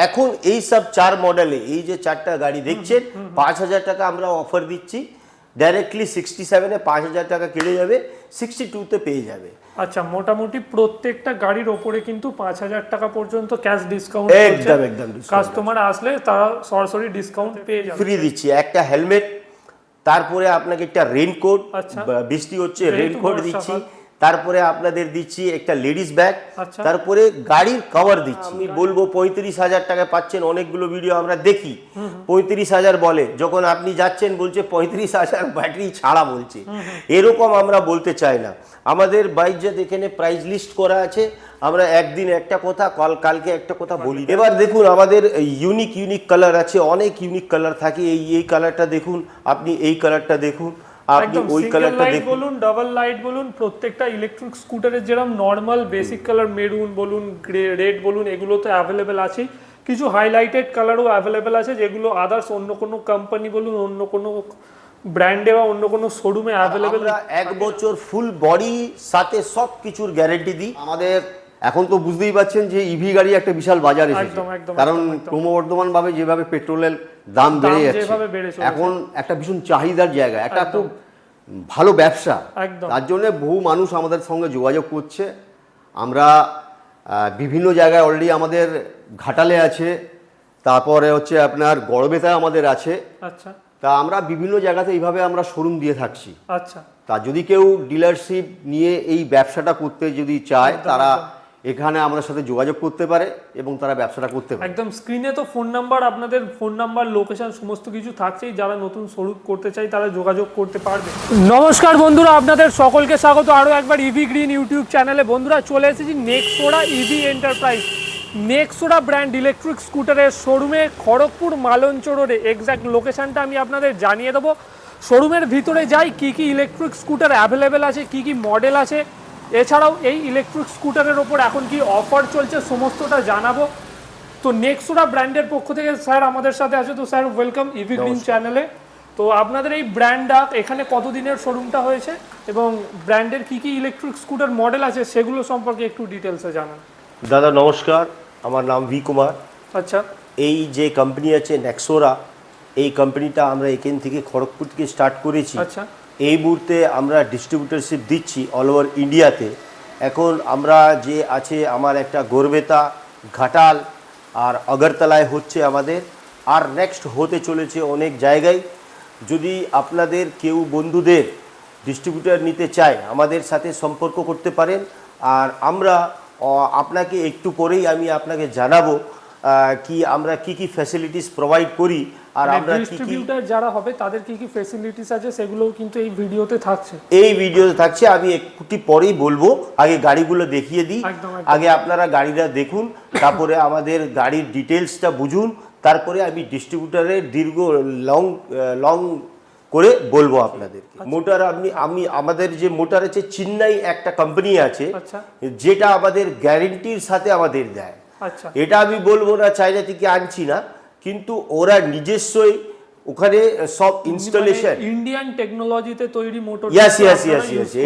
এখন এই সব 4 মডেলে এই যে 4টা গাড়ি দেখছেন 5000 টাকা আমরা অফার দিচ্ছি। ডাইরেক্টলি 67-এ 5000 টাকা কেটে যাবে, 62-তে পেয়ে যাবে। আচ্ছা, মোটামুটি প্রত্যেকটা গাড়ির ওপরে কিন্তু 5000 টাকা পর্যন্ত ক্যাশ ডিসকাউন্ট একদম কাস্টমার আসলে তারা সরাসরি ডিসকাউন্ট পেয়ে যাবে। ফ্রি দিচ্ছি একটা হেলমেট, তারপরে আপনাকে একটা রেইনকোট, বৃষ্টি হচ্ছে রেইনকোট দিচ্ছি, তারপরে আপনাদের দিচ্ছি একটা লেডিস ব্যাগ, তারপরে গাড়ির কভার দিচ্ছি। আমি বলবো 35,000 টাকায় পাচ্ছেন। অনেকগুলো ভিডিও আমরা দেখি 35,000 বলে, যখন আপনি যাচ্ছেন বলছে 35,000 ব্যাটারি ছাড়া বলছে। এরকম আমরা বলতে চাই না। আমাদের বাইক যে এখানে প্রাইস লিস্ট করা আছে, আমরা একদিন একটা কথা, কালকে একটা কথা বলি। এবার দেখুন আমাদের ইউনিক কালার আছে, অনেক ইউনিক কালার থাকে। এই কালারটা দেখুন, আপনি এই কালারটা দেখুন, আপনি ওই কালারটা দেখুন, বলুন ডাবল লাইট বলুন, প্রত্যেকটা ইলেকট্রিক স্কুটারের যেরকম নরমাল বেসিক কালার মেরুন বলুন, গ্রে, রেড বলুন, এগুলো তো অ্যাভেলেবেল আছে। কিছু হাইলাইটেড কালারও অ্যাভেলেবেল আছে, যেগুলো আদার্স অন্য কোনো কোম্পানি বলুন, অন্য কোনো ব্র্যান্ডে বা অন্য কোনো শোরুমে অ্যাভেলেবেল। আমরা 1 বছর ফুল বডি সাথে সব কিছুর গ্যারান্টি দিই। আমাদের এখন তো বুঝতেই পাচ্ছেন যে ইভি গাড়ি একটা বিশাল বাজার এসেছে, কারণ ক্রমবর্ধমান ভাবে যেভাবে পেট্রোলের দাম বেড়ে যাচ্ছে, এখন একটা ভীষণ চাহিদার জায়গা, একটা খুব ভালো ব্যবসা। তার জন্য বহু মানুষ আমাদের সঙ্গে যোগাযোগ করছে। আমরা বিভিন্ন জায়গায় অলরেডি আমাদের ঘাটালে আছে, তারপরে হচ্ছে আপনার গড়বেতায় আমাদের আছে। আচ্ছা, তা আমরা বিভিন্ন জায়গাতে এইভাবে আমরা শোরুম দিয়ে থাকছি। আচ্ছা, তা যদি কেউ ডিলারশিপ নিয়ে এই ব্যবসাটা করতে যদি চায়, তারা এখানে আমাদের সাথে যোগাযোগ করতে পারে এবং তারা ব্যবসাটা করতে পারে। একদম স্ক্রিনে তো ফোন নাম্বার, আপনাদের ফোন নাম্বার, লোকেশন সমস্ত কিছু থাকছেই। যারা নতুন শোরুম করতে চাই তারা যোগাযোগ করতে পারবে। নমস্কার বন্ধুরা, আপনাদের সকলকে স্বাগত আরও একবার ইভি গ্রিন ইউটিউব চ্যানেলে। বন্ধুরা, চলে এসেছি নেক্সোরা ইভি এন্টারপ্রাইজ, নেক্সোরা ব্র্যান্ড ইলেকট্রিক স্কুটারের শোরুমে, খড়গপুর মালঞ্চ রোডে। এক্স্যাক্ট লোকেশনটা আমি আপনাদের জানিয়ে দেবো। শোরুমের ভিতরে যাই, কি কি ইলেকট্রিক স্কুটার অ্যাভেলেবেল আছে, কি কি মডেল আছে, এছাড়াও এই ইলেকট্রিক স্কুটারের ওপর এখন কি অফার চলছে, সমস্তটা জানাবো। তো নেক্সোরা ব্র্যান্ডের পক্ষ থেকে স্যার আমাদের সাথে আছে। তো স্যার, ওয়েলকাম ইভি গ্রিন চ্যানেলে। তো আপনাদের এই ব্র্যান্ডটা এখানে কতদিনের শোরুমটা হয়েছে এবং ব্র্যান্ডের কি কি ইলেকট্রিক স্কুটার মডেল আছে সেগুলো সম্পর্কে একটু ডিটেলসে জানান। দাদা নমস্কার, আমার নাম ভি কুমার। আচ্ছা, এই যে কোম্পানি আছে নেক্সোরা, এই কোম্পানিটা আমরা এখান থেকে খড়গপুর থেকে স্টার্ট করেছি। আচ্ছা, এই মুহূর্তে আমরা ডিস্ট্রিবিউটরশিপ দিচ্ছি অল ওভার ইন্ডিয়াতে। এখন আমরা যে আছে, আমার একটা গড়বেতা, ঘাটাল আর আগরতলায় হচ্ছে আমাদের, আর নেক্সট হতে চলেছে অনেক জায়গায়। যদি আপনাদের কেউ বন্ধুদের ডিস্ট্রিবিউটর নিতে চায়, আমাদের সাথে সম্পর্ক করতে পারেন। আর আমরা আপনাকে একটু পরেই আমি আপনাকে জানাবো কি আমরা কি ফ্যাসিলিটিস প্রোভাইড করি, আর আমরা ডিস্ট্রিবিউটর যারা হবে তাদের কি কি ফ্যাসিলিটিস আছে সেগুলোও কিন্তু এই ভিডিওতে থাকছে। এই ভিডিওতে থাকছে, আমি একটু পরেই বলবো। আগে গাড়িগুলো দেখিয়ে দিই, আগে আপনারা গাড়িটা দেখুন, তারপরে আমাদের গাড়ির ডিটেলসটা বুঝুন, তারপরে আমি ডিস্ট্রিবিউটরের দীর্ঘ লং করে বলবো আপনাদেরকে। মোটর আমি আমাদের যে মোটর আছে, চেন্নাই একটা কোম্পানি আছে যেটা আমাদের গ্যারেন্টির সাথে আমাদের দেয়। আচ্ছা, এটা আমি বলবো না চাইনা থেকে আনছি না, কিন্তু ওরা নিজস্বই ওখানে সব ইনস্টলেশন ইন্ডিয়ান টেকনোলজিতে তৈরি মোটর। ইয়েস,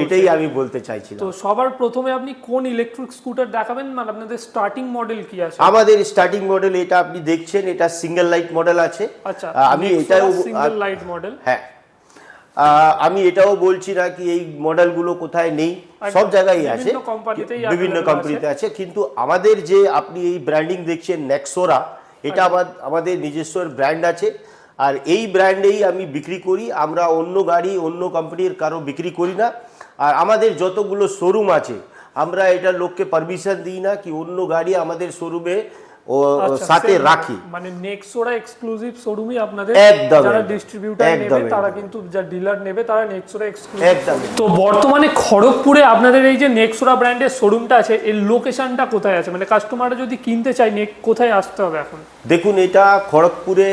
এটাই আমি বলতে চাইছিলাম। তো সবার প্রথমে আপনি কোন ইলেকট্রিক স্কুটার দেখাবেন, মানে আপনাদের স্টার্টিং মডেল কি আছে? আমাদের স্টার্টিং মডেল এটা আপনি দেখছেন, এটা সিঙ্গেল লাইট মডেল আছে। আচ্ছা, আমি এটাও সিঙ্গেল লাইট মডেল। হ্যাঁ, আমি এটাও বলছি না কি এই মডেলগুলো কোথায় নেই, সব জায়গায় আছে, বিভিন্ন কোম্পানিতে আছে। কিন্তু আমাদের যে আপনি এই ব্র্যান্ডিং দেখছেন নেক্সোরা, এটা আমাদের নিজস্ব ব্র্যান্ড আছে, আর এই ব্র্যান্ডেই আমি বিক্রি করি। আমরা অন্য গাড়ি অন্য কোম্পানির কারো বিক্রি করি না। আর আমাদের যতগুলো শোরুম আছে, আমরা এটা লোককে পারমিশন দিই না কি অন্য গাড়ি আমাদের শোরুমে সাথে রাখি। মানে নেক্সোরা এক্সক্লুসিভ শোরুমই আপনাদের, একদম। যারা ডিস্ট্রিবিউটর নেবে তারা কিন্তু, যারা ডিলার নেবে তারা নেক্সোরা এক্সক্লুসিভ। একদম। তো বর্তমানে খড়গপুরে আপনাদের এই যে নেক্সোরা ব্র্যান্ডের শোরুমটা আছে, এর লোকেশনটা কোথায় আছে? মানে কাস্টমাররা যদি কিনতে চায় কোথায় আসতে হবে এখন? দেখুন, এটা খড়গপুরে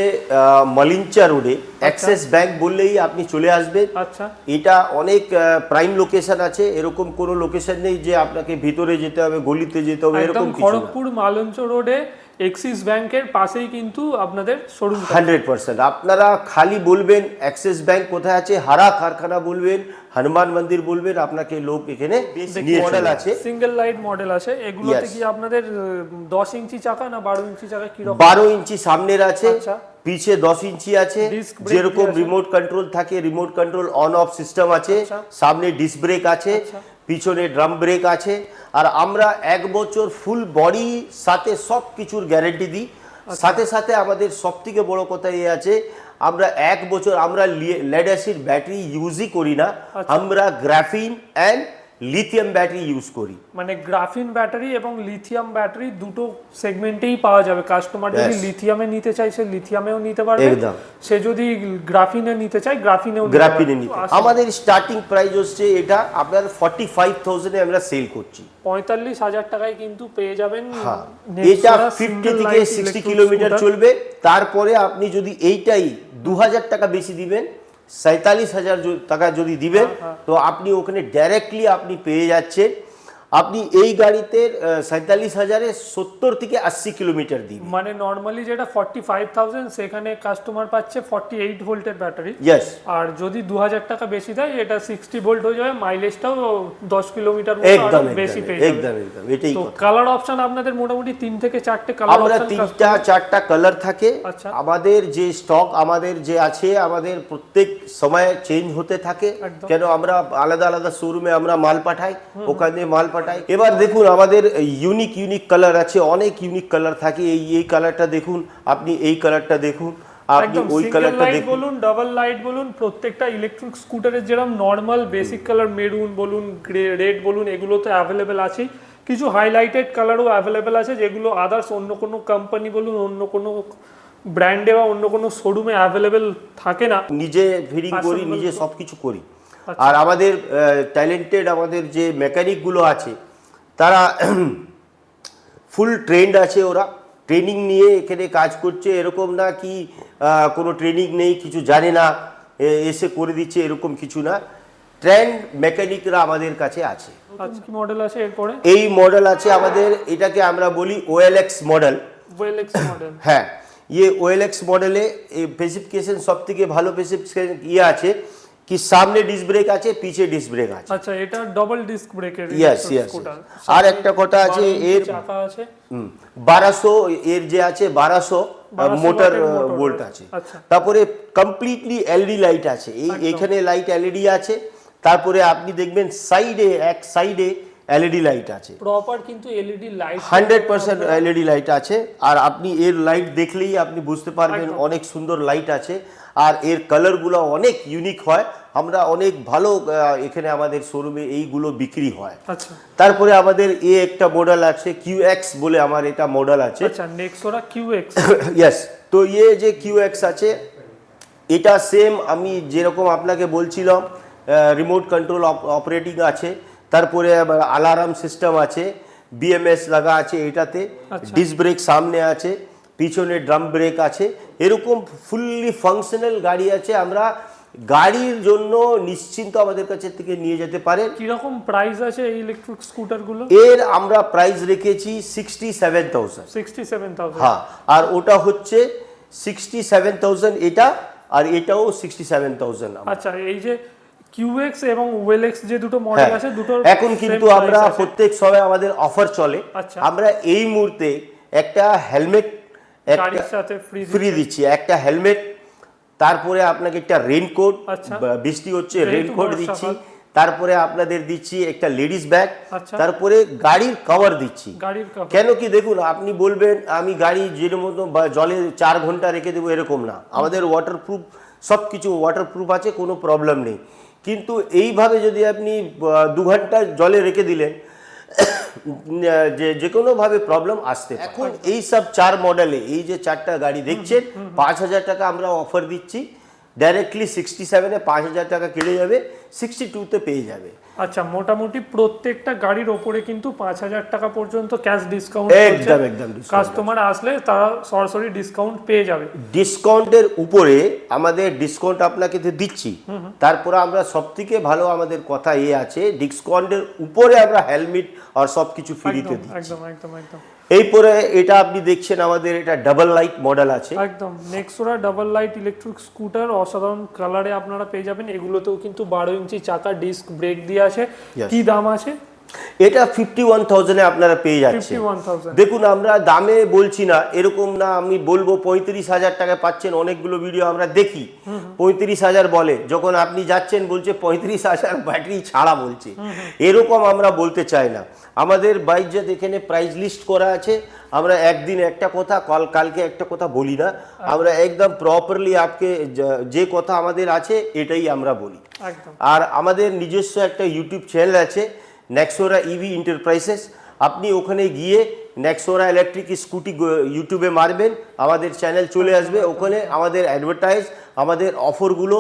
মালিঞ্চা রোডে অ্যাক্সিস ব্যাংক বললেই আপনি চলে আসবেন। আচ্ছা, এটা অনেক প্রাইম লোকেশন আছে, এরকম কোনো লোকেশন নেই যে আপনাকে ভিতরে যেতে হবে, গলিতে যেতে হবে, এরকম কিছু না। খড়গপুর মালঞ্চ রোডে এক্সিস ব্যাংকের পাশেই কিন্তু আপনাদের শোরুম। 100% আপনারা খালি বলবেন অ্যাক্সিস ব্যাংক কোথায় আছে, হারা কারখানা বলবেন, হনুমান মন্দির বলবেন, আপনাকে লোক এখানে মডেল আছে, সিঙ্গেল লাইট মডেল আছে। এগুলোতে কি আপনাদের 10 ইঞ্চি চাকা না 12 ইঞ্চি চাকা কি রকম? 12 ইঞ্চি সামনের আছে, পিছে 10 ইঞ্চি আছে, যেরকম রিমোট কন্ট্রোল থাকে, remote control on of system আছে, সামনে ডিস্ক ব্রেক আছে, পিছনে ড্রাম ব্রেক আছে। আর আমরা 1 বছর ফুল বডি সাথে সব কিছুর গ্যারেন্টি দিই। সাথে সাথে আমাদের সবথেকে বড় কথা এই আছে, আমরা 1 বছর আমরা লেড অ্যাসিড ব্যাটারি ইউজই করি না, আমরা graphene and lithium battery use করি। মানে গ্রাফিন ব্যাটারি এবং লিথিয়াম ব্যাটারি দুটো সেগমেন্টেই পাওয়া যাবে। কাস্টমার যদি লিথিয়ামে নিতে চায় সে লিথিয়ামেও নিতে পারবে, সে যদি গ্রাফিনে নিতে চায় গ্রাফিনে নিতে। আমাদের স্টার্টিং প্রাইস হচ্ছে এটা আপনার 45,000 এ আমরা সেল করছি। 45,000 টাকায় কিন্তু পেয়ে যাবেন। এটা 50 থেকে 60 কিলোমিটার চলবে। তারপরে আপনি যদি এইটাই 2,000 টাকা বেশি দিবেন, 47,000 টাকা যদি দিবেন, তো আপনি ওখানে ডাইরেক্টলি আপনি পেয়ে যাচ্ছেন। আপনি এই গাড়িতে 47,000-এ 70 থেকে 80 কিলোমিটার দিন। মানে নরমালি যেটা 45,000 সেখানে কাস্টমার পাচ্ছে 48 ভোল্টের ব্যাটারি। ইয়েস। আর যদি 2,000 টাকা বেশি দেয় এটা 60 ভোল্ট হয়ে যাবে, মাইলেজটাও 10 কিলোমিটার বেশি পেয়ে যাবে। একদম এটাই তো কথা। কালার অপশন আপনাদের মোটামুটি 3 থেকে 4টে কালার অপশন। আমরা 3-4টা কালার থাকে। আমাদের যে স্টক আমাদের যে আছে, আমাদের প্রত্যেক সময় চেঞ্জ হতে থাকে, কেন আমরা আলাদা আলাদা শোরুমে আমরা মাল পাঠাই, ওখানে মাল পাঠাই। এবার দেখুন আমাদের ইউনিক কালার আছে, অনেক ইউনিক কালার থাকে। এই কালারটা দেখুন, আপনি এই কালারটা দেখুন, আপনি ওই কালারটা দেখুন, বলুন ডাবল লাইট বলুন, প্রত্যেকটা ইলেকট্রিক স্কুটারের যেরকম নরমাল বেসিক কালার মেরুন বলুন, রেড বলুন, এগুলো তো অ্যাভেলেবেল আছে। কিছু হাইলাইটেড কালারও অ্যাভেলেবেল আছে, যেগুলো আদার্স অন্য কোনো কোম্পানি বলুন, অন্য কোনো ব্র্যান্ডে বা অন্য কোনো শোরুমে অ্যাভেলেবেল থাকে না। নিজে ফিটিং করি, নিজে সবকিছু করি। আর আমাদের ট্যালেন্টেড আমাদের যে মেকানিক গুলো আছে, তারা ফুল ট্রেন্ড আছে, ওরা ট্রেনিং নিয়ে এখানে কাজ করছে। এরকম না কি কোনো ট্রেনিং নেই, কিছু জানে না, এসে করে দিচ্ছে, এরকম কিছু না। ট্রেন্ড মেকানিকরা আমাদের কাছে আছে। কি মডেল আছে এরপরে? এই মডেল আছে আমাদের, এটাকে আমরা বলি OLX মডেল। OLX মডেল, হ্যাঁ, OLX মডেলে স্পেসিফিকেশন সব থেকে ভালো স্পেসিফিকেশন আছে कि सामने डिस्क ब्रेक আছে, পিছে ডিস্ক ব্রেক আছে। আচ্ছা, এটা ডাবল ডিস্ক ব্রেকের স্কুটার। আর একটা কথা আছে, এর চাকা আছে 1200, এর যে আছে 1200 মোটর ভোল্ট আছে। তারপরে কমপ্লিটলি এলইডি লাইট আছে, এইখানে লাইট এলইডি আছে। তারপরে আপনি দেখবেন এক সাইডে এলইডি লাইট আছে, প্রপার কিন্তু এলইডি লাইট 100% এলইডি লাইট আছে। আর আপনি এর লাইট দেখলেই আপনি বুঝতে পারবেন অনেক সুন্দর লাইট আছে। আর এর কালারগুলো অনেক ইউনিক হয়। আমরা অনেক ভালো এখানে আমাদের শোরুমে এইগুলো বিক্রি হয়। আচ্ছা, তারপরে আমাদের একটা মডেল আছে QX বলে, আমার এটা মডেল আছে। আচ্ছা, নেক্সোরা QX। ইয়েস। তো যে QX আছে, এটা সেম আমি যেরকম আপনাকে বলছিলাম, রিমোট কন্ট্রোল অপারেটিং আছে, তারপরে অ্যালার্ম সিস্টেম আছে, BMS লাগা আছে এটাতে, ডিস্ক ব্রেক সামনে আছে, পিছনে ড্রাম ব্রেক আছে, এরকম ফুললি ফাংশনাল গাড়ি আছে। আমরা গাড়ির জন্য নিশ্চিন্ত আমাদের কাছে থেকে নিয়ে যেতে পারেন। কি রকম প্রাইস আছে এই ইলেকট্রিক স্কুটারগুলো? এর আমরা প্রাইস রেখেছি 67,000। 67,000। হ্যাঁ, আর ওটা হচ্ছে 67,000 এটা, আর এটাও 67,000। আচ্ছা, এই যে QX এবং OLX যে দুটো মডেল আছে, দুটো এখন কিন্তু আমরা প্রত্যেক সময় আমাদের অফার চলে। আমরা এই মুহূর্তে একটা হেলমেট গাড়ির সাথে ফ্রি দিচ্ছি, একটা হেলমেট, তারপরে আপনাকে একটা রেইনকোট, বৃষ্টি হচ্ছে রেইনকোট দিচ্ছি, তারপরে আপনাদের দিচ্ছি একটা লেডিস ব্যাগ, তারপরে গাড়ির কভার দিচ্ছি। কেন কি দেখুন, আপনি বলবেন আমি গাড়ি যে মতো জলে 4 ঘন্টা রেখে দেবো, এরকম না। আমাদের ওয়াটারপ্রুফ, সব কিছু ওয়াটারপ্রুফ আছে, কোনো প্রবলেম নেই। কিন্তু এইভাবে যদি আপনি 2 ঘন্টা জলে রেখে দিলেন, যে কোনোভাবে প্রবলেম আসতে পারে। এখন এই সব 4 মডেলে এই যে 4টা গাড়ি দেখছেন, 5,000 টাকা আমরা অফার দিচ্ছি। ডাইরেক্টলি 67-এ 5,000 টাকা কেটে যাবে, 62-তে পেয়ে যাবে। আচ্ছা, মোটামুটি প্রত্যেকটা গাড়ির ওপরে কিন্তু 5,000 টাকা পর্যন্ত ক্যাশ ডিসকাউন্ট। একদম কাস্টমার আসলে তারা সরাসরি ডিসকাউন্ট পেয়ে যাবে। ডিসকাউন্টের উপরে আমাদের ডিসকাউন্ট আপনাকে দিচ্ছি। তারপরে আমরা সবথেকে ভালো আমাদের কথা আছে, ডিসকাউন্টের উপরে আমরা হেলমেট আর সবকিছু ফ্রিতে দিচ্ছি। একদম। এরপরে এটা আপনি দেখছেন আমাদের এটা ডাবল লাইট মডেল আছে, একদম নেক্সোরা ডাবল লাইট ইলেকট্রিক স্কুটার, অসাধারণ কালারে আপনারা পেয়ে যাবেন। এগুলোতেও কিন্তু 12 ইঞ্চি চাকা, ডিস্ক ব্রেক দিয়ে আসে। কি দাম আছে? এটা 51,000 এ আপনারা পেয়ে যাচ্ছেন। 51,000 দেখুন আমরা দামে বলছি না, এরকম না আমি বলবো 35,000 টাকায় পাচ্ছেন। অনেকগুলো ভিডিও আমরা দেখি 35,000 বলে, যখন আপনি যাচ্ছেন বলছে 35,000 ব্যাটারি ছাড়া বলছে। এরকম আমরা বলতে চাই না। আমাদের বাইক যে এখানে প্রাইস লিস্ট করা আছে, আমরা একদিন একটা কথা কালকে একটা কথা বলি না, আমরা একদম প্রপারলি আপকে যে কথা আমাদের আছে এটাই আমরা বলি। একদম। আর আমাদের নিজস্ব একটা ইউটিউব চ্যানেল আছে নেক্সোরা ইভি এন্টারপ্রাইজেস, আপনি ওখানে গিয়ে নেক্সোরা ইলেকট্রিক স্কুটি ইউটিউবে মারবেন, আমাদের চ্যানেল চলে আসবে। ওখানে আমাদের অ্যাডভার্টাইজ, আমাদের অফারগুলো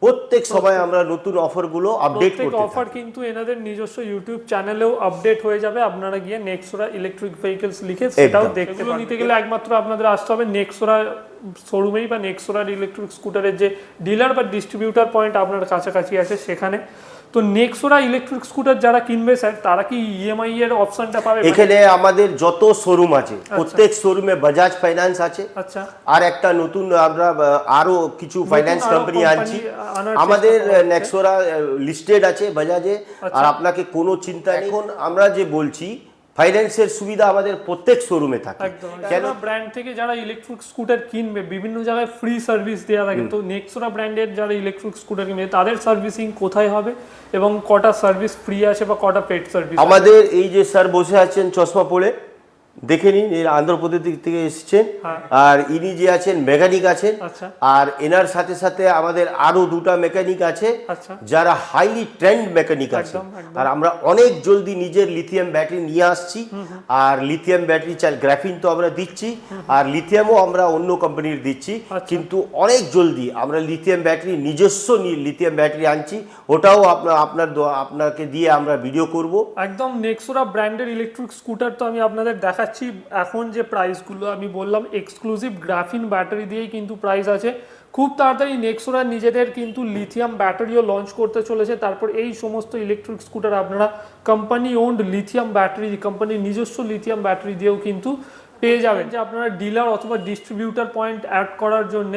প্রত্যেক সময় আমরা নতুন অফারগুলো আপডেট করতে থাকি। অফার কিন্তু এনাদের নিজস্ব ইউটিউব চ্যানেলেও আপডেট হয়ে যাবে, আপনারা গিয়ে নেক্সোরা ইলেকট্রিক ভেহিকলস লিখে সেটাও দেখতে পারেন। নিতে গেলে একমাত্র আপনাদের আসতে হবে নেক্সোরা শোরুমেই বা নেক্সোরা ইলেকট্রিক স্কুটারের যে ডিলার বা ডিস্ট্রিবিউটার পয়েন্ট আপনার কাছাকাছি আছে সেখানে। তো নেক্সোরা ইলেকট্রিক স্কুটার যারা কিনবে স্যার, তারা কি ইএমআই এর অপশনটা পাবে? এখানে আমাদের যত শোরুম আছে প্রত্যেক শোরুমে বাজাজ ফাইন্যান্স আছে। আচ্ছা। আর একটা নতুন আমরা আরো কিছু ফাইন্যান্স কোম্পানি আনছি। আমাদের নেক্সোরা লিস্টেড আছে বাজাজে। আর আপনাকে কোনো চিন্তা নেই। এখন আমরা যে বলছি ফাইন্যান্সের সুবিধা আমাদের প্রত্যেক শোরুমে থাকে। কেন ব্র্যান্ড থেকে যারা ইলেকট্রিক স্কুটার কিনবে বিভিন্ন জায়গায় ফ্রি সার্ভিস দেওয়া থাকে, তো নেক্সোরা ব্র্যান্ডের যারা ইলেকট্রিক স্কুটার কিনবে তাদের সার্ভিসিং কোথায় হবে এবং কটা সার্ভিস ফ্রি আছে বা কটা পেড সার্ভিস? আমাদের এই যে স্যার বসে আছেন চশমা পরে, দেখে নিন, এর আন্ধ্রপ্রদেশ থেকে এসেছেন। আর ইনি যে আছেন মেকানিক আছেন। আর এনার সাথে সাথে আমাদের আরো দুটা মেকানিক আছে যারা হাইলি ট্রেন্ড মেকানিক আছে। আর আমরা অনেক জলদি নিজের লিথিয়াম ব্যাটারি নিয়ে আসছি। আর লিথিয়াম ব্যাটারি চাল গ্রাফিন তো আমরা দিচ্ছি, আর লিথিয়ামও আমরা অন্য কোম্পানির দিচ্ছি, কিন্তু অনেক জলদি আমরা লিথিয়াম ব্যাটারি নিজস্ব লিথিয়াম ব্যাটারি আনছি। ওটাও আপনাকে দিয়ে আমরা ভিডিও করব। একদম নেক্সোরা ব্র্যান্ডের ইলেকট্রিক স্কুটার তো আমি আপনাদের দেখাচ্ছি। এখন যে প্রাইসগুলো আমি বললাম এক্সক্লুসিভ গ্রাফিন ব্যাটারি দিয়েই কিন্তু প্রাইস আছে। খুব তাড়াতাড়ি নেক্সোরা নিজেদের কিন্তু লিথিয়াম ব্যাটারিও লঞ্চ করতে চলেছে। তারপর এই সমস্ত ইলেকট্রিক স্কুটার আপনারা কোম্পানি ওন্ড লিথিয়াম ব্যাটারি, কোম্পানির নিজস্ব লিথিয়াম ব্যাটারি দিয়েও কিন্তু পেয়ে যাবেন। যে আপনারা ডিলার অথবা ডিস্ট্রিবিউটার পয়েন্ট অ্যাড করার জন্য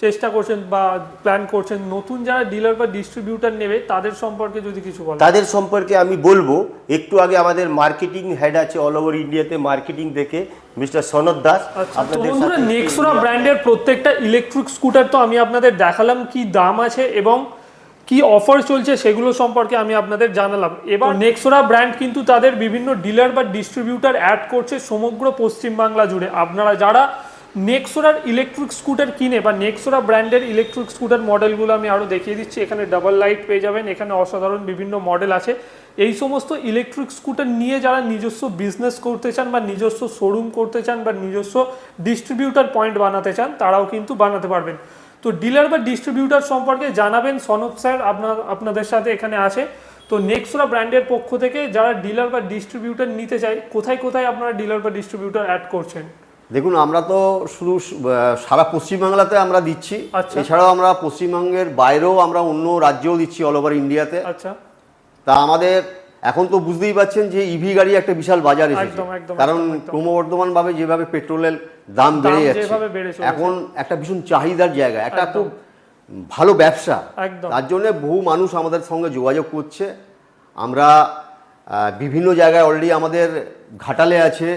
চেষ্টা করছেন বা প্ল্যান করছেন, নতুন যারা ডিলার বা ডিস্ট্রিবিউটার নেবে তাদের সম্পর্কে যদি কিছু বলেন। তাদের সম্পর্কে আমি বলবো, একটু আগে আমাদের মার্কেটিং হেড আছে অল ওভার ইন্ডিয়াতে মার্কেটিং দেখে মিস্টার সনদ দাস। বন্ধুরা নেক্সোরা ব্র্যান্ডের প্রত্যেকটা ইলেকট্রিক স্কুটার তো আমি আপনাদের দেখালাম কি দাম আছে এবং কি অফার চলছে সেগুলো সম্পর্কে আমি আপনাদের জানালাম। এবার নেক্সোরা ব্র্যান্ড কিন্তু তাদের বিভিন্ন ডিলার বা ডিস্ট্রিবিউটার অ্যাড করছে সমগ্র পশ্চিমবাংলা জুড়ে। আপনারা যারা নেক্সোরার ইলেকট্রিক স্কুটার কিনে বা নেক্সোরা ব্র্যান্ডের ইলেকট্রিক স্কুটার মডেলগুলো আমি আরও দেখিয়ে দিচ্ছি। এখানে ডাবল লাইট পেয়ে যাবেন, এখানে অসাধারণ বিভিন্ন মডেল আছে। এই সমস্ত ইলেকট্রিক স্কুটার নিয়ে যারা নিজস্ব বিজনেস করতে চান বা নিজস্ব শোরুম করতে চান বা নিজস্ব ডিস্ট্রিবিউটার পয়েন্ট বানাতে চান, তারাও কিন্তু বানাতে পারবেন। তো ডিলার বা ডিস্ট্রিবিউটার সম্পর্কে জানাবেন, সনদ স্যার আপনাদের সাথে এখানে আছে। তো নেক্সোরা ব্র্যান্ডের পক্ষ থেকে যারা ডিলার বা ডিস্ট্রিবিউটার নিতে চায়, কোথায় কোথায় আপনারা ডিলার বা ডিস্ট্রিবিউটার অ্যাড করছেন? দেখুন আমরা তো শুধু সারা পশ্চিমবাংলাতে আমরা দিচ্ছি, এছাড়াও আমরা পশ্চিমবঙ্গের বাইরেও আমরা অন্য রাজ্যেও দিচ্ছি, অল ওভার ইন্ডিয়াতে। আচ্ছা। তা আমাদের এখন তো বুঝতেই পাচ্ছেন যে ইভি গাড়ি একটা বিশাল বাজার এসেছে, কারণ ক্রমবর্ধমান ভাবে যেভাবে পেট্রোলের দাম বেড়ে যাচ্ছে, এখন একটা ভীষণ চাহিদার জায়গা, একটা খুব ভালো ব্যবসা। তার জন্য বহু মানুষ আমাদের সঙ্গে যোগাযোগ করছে। আমরা বিভিন্ন জায়গায় অলরেডি আমাদের ঘাটালে আছে,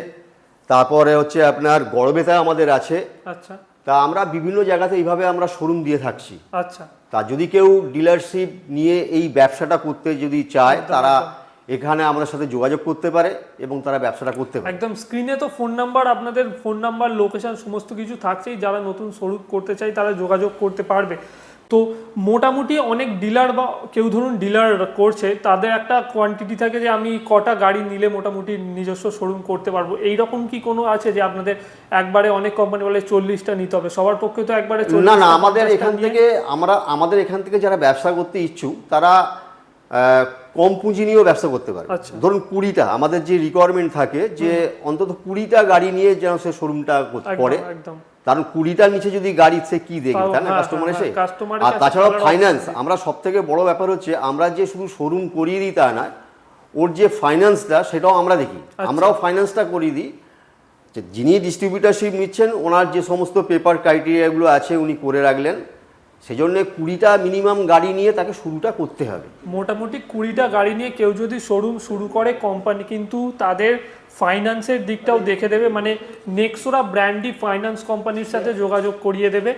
তারপরে হচ্ছে আপনার গড়বেতায় আমাদের আছে। আচ্ছা। তা আমরা বিভিন্ন জায়গাতে এইভাবে আমরা শোরুম দিয়ে থাকছি। আচ্ছা। তা যদি কেউ ডিলারশিপ নিয়ে এই ব্যবসাটা করতে যদি চায়, তারা এখানে আমাদের সাথে যোগাযোগ করতে পারে এবং তারা ব্যবসাটা করতে পারে। একদম স্ক্রিনে তো ফোন নাম্বার, আপনাদের ফোন নাম্বার, লোকেশন সমস্ত কিছু থাকছেই। যারা নতুন শোরুম করতে চায় তারা যোগাযোগ করতে পারবে। তো মোটামুটি অনেক ডিলার বা কেউ ধরুন ডিলার করছে, তাদের একটা কোয়ান্টিটি থাকে যে আমি কটা গাড়ি নিলে মোটামুটি নিজস্ব শোরুম করতে পারবো। এইরকম কি কোনো আছে যে আপনাদের একবারে অনেক কোম্পানি বলে 40টা নিতে হবে, সবার পক্ষে তো একবারে না না, আমাদের এখান থেকে যারা ব্যবসা করতে ইচ্ছুক তারা কম পুঁজি নিয়েও ব্যবসা করতে পারে। ধরুন 20টা আমাদের যে রিকোয়ারমেন্ট থাকে যে অন্তত 20টা গাড়ি নিয়ে যেন সে শোরুমটা করে, কারণ 20টার নিচে যদি গাড়ি সে কি দেখবে, তাই না কাস্টমার এসে। আর তাছাড়াও ফাইন্যান্স, আমরা সব থেকে বড় ব্যাপার হচ্ছে আমরা যে শুধু শোরুম করিয়ে দিই তা না, ওর যে ফাইন্যান্সটা সেটাও আমরা দেখি, আমরাও ফাইন্যান্সটা করিয়ে দিই। যে যিনি ডিস্ট্রিবিউটারশিপ নিচ্ছেন ওনার যে সমস্ত পেপার ক্রাইটেরিয়াগুলো আছে উনি করে রাখলেন, সেজন্য 20টা মিনিমাম গাড়ি নিয়ে তাকে শুরুটা করতে হবে। মোটামুটি 20টা গাড়ি নিয়ে কেউ যদি শোরুম শুরু করে, কোম্পানি কিন্তু তাদের ফাইন্যান্সের দিকটাও দেখে দেবে, মানে নেক্সোরা ব্র্যান্ডই ফাইন্যান্স কোম্পানির সাথে যোগাযোগ করিয়ে দেবে।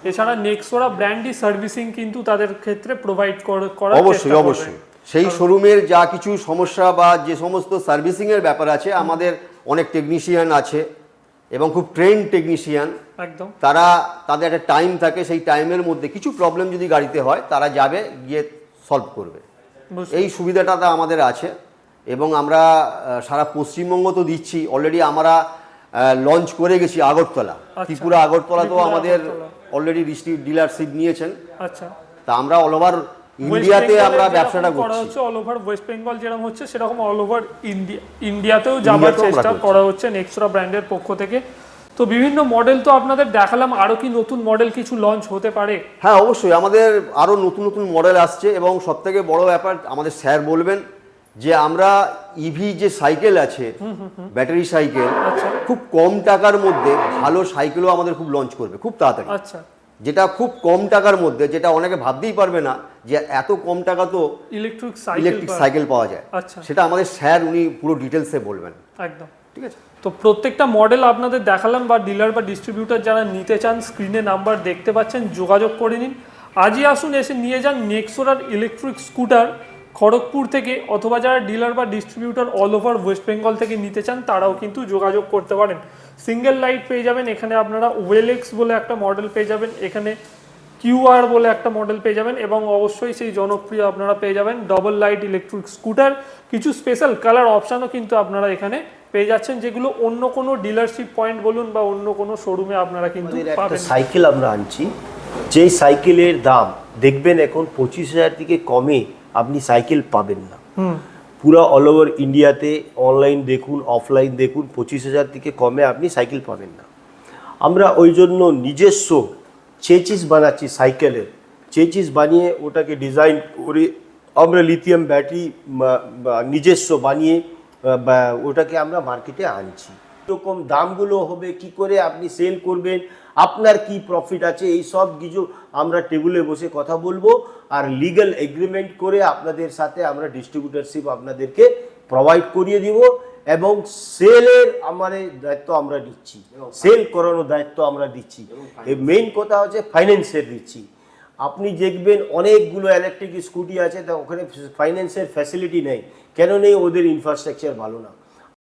এছাড়া নেক্সোরা ব্র্যান্ডই সার্ভিসিং কিন্তু তাদের ক্ষেত্রে প্রোভাইড করার অবশ্যই অবশ্যই সেই শোরুমের যা কিছু সমস্যা বা যে সমস্ত সার্ভিসিংয়ের ব্যাপার আছে, আমাদের অনেক টেকনিশিয়ান আছে এবং খুব ট্রেন্ড টেকনিশিয়ান, একদম তারা তাদের একটা টাইম থাকে, সেই টাইমের মধ্যে কিছু প্রবলেম যদি গাড়িতে হয় তারা যাবে গিয়ে সলভ করবে। এই সুবিধাটা আমাদের আছে এবং আমরা সারা পশ্চিমবঙ্গ তো দিচ্ছি। অলরেডি আমরা লঞ্চ করে গেছি আগরতলা, ত্রিপুরা আগরতলা তো আমাদের অলরেডি ডিলারশিপ নিয়েছেন। আচ্ছা, তা আমরা অল ওভার ইন্ডিয়াতে আমরা ব্যবসাটা করছি। অল ওভার ওয়েস্ট বেঙ্গল যেরকম হচ্ছে সেরকম অল ওভার ইন্ডিয়াতেও যাবার চেষ্টা করা হচ্ছে নেক্সোরা ব্র্যান্ডের পক্ষ থেকে। তো বিভিন্ন মডেল তো আপনাদের দেখালাম, আরো কি নতুন মডেল কিছু লঞ্চ হতে পারে? হ্যাঁ অবশ্যই, আমাদের আরো নতুন নতুন মডেল আসছে এবং সবথেকে বড় ব্যাপার আমাদের স্যার বলবেন যে আমরা ইভি যে সাইকেল আছে, ব্যাটারি সাইকেল, খুব কম টাকার মধ্যে ভালো সাইকেলও আমাদের খুব লঞ্চ করবে খুব তাড়াতাড়ি। আচ্ছা, যেটা খুব কম টাকার মধ্যে, যেটা অনেকে ভাবতেই পারবে না যে এত কম টাকা তো ইলেকট্রিক সাইকেল পাওয়া যায়। আচ্ছা, সেটা আমাদের স্যার উনি পুরো ডিটেলসে বলবেন। একদম ঠিক আছে। তো প্রত্যেকটা মডেল আপনাদের দেখালাম, বা ডিলার বা ডিস্ট্রিবিউটার যারা নিতে চান স্ক্রিনে নাম্বার দেখতে পাচ্ছেন, যোগাযোগ করে নিন। আজই আসুন, এসে নিয়ে যান নেক্সোরার ইলেকট্রিক স্কুটার খড়গপুর থেকে, অথবা যারা ডিলার বা distributor all over West Bengal থেকে নিতে চান তারাও কিন্তু যোগাযোগ করতে পারেন। সিঙ্গেল লাইট পেয়ে যাবেন এখানে, আপনারা ওয়েলেক্স বলে একটা মডেল পেয়ে যাবেন এখানে, কিউআর বলে একটা মডেল পেয়ে যাবেন, এবং অবশ্যই সেই জনপ্রিয় আপনারা পেয়ে যাবেন ডবল লাইট ইলেকট্রিক স্কুটার। কিছু স্পেশাল কালার অপশানও কিন্তু আপনারা এখানে পেয়ে যাচ্ছেন, যেগুলো অন্য কোনো ডিলারশিপ পয়েন্ট বলুন বা অন্য কোনো শোরুমে আপনারা কিন্তু পাবেন। সাইকেল আমরা আনছি, যেই সাইকেলের দাম দেখবেন এখন 25,000 থেকে কমে আপনি সাইকেল পাবেন না। পুরো অল ওভার ইন্ডিয়াতে অনলাইন দেখুন, অফলাইন দেখুন, 25,000 থেকে কমে আপনি সাইকেল পাবেন না। আমরা ওই জন্য নিজস্ব চেচিস বানাচ্ছি, সাইকেলের চেচিস বানিয়ে ওটাকে ডিজাইন করে আমরা লিথিয়াম ব্যাটারি নিজস্ব বানিয়ে ওটাকে আমরা মার্কেটে আনছি। এরকম দামগুলো হবে, কি করে আপনি সেল করবেন, আপনার কি প্রফিট আছে, এই সব কিছু আমরা টেবিলে বসে কথা বলবো, আর লিগ্যাল এগ্রিমেন্ট করে আপনাদের সাথে আমরা ডিস্ট্রিবিউটারশিপ আপনাদেরকে প্রোভাইড করিয়ে দিব, এবং সেলের আমাদের দায়িত্ব আমরা দিচ্ছি, সেল করানোর দায়িত্ব আমরা দিচ্ছি। এই মেইন কথা হচ্ছে ফাইন্যান্সের দিচ্ছি। আপনি দেখবেন অনেকগুলো ইলেকট্রিক স্কুটি আছে, তা ওখানে ফাইন্যান্সের ফ্যাসিলিটি নেই। কেন নেই? ওদের ইনফ্রাস্ট্রাকচার ভালো না।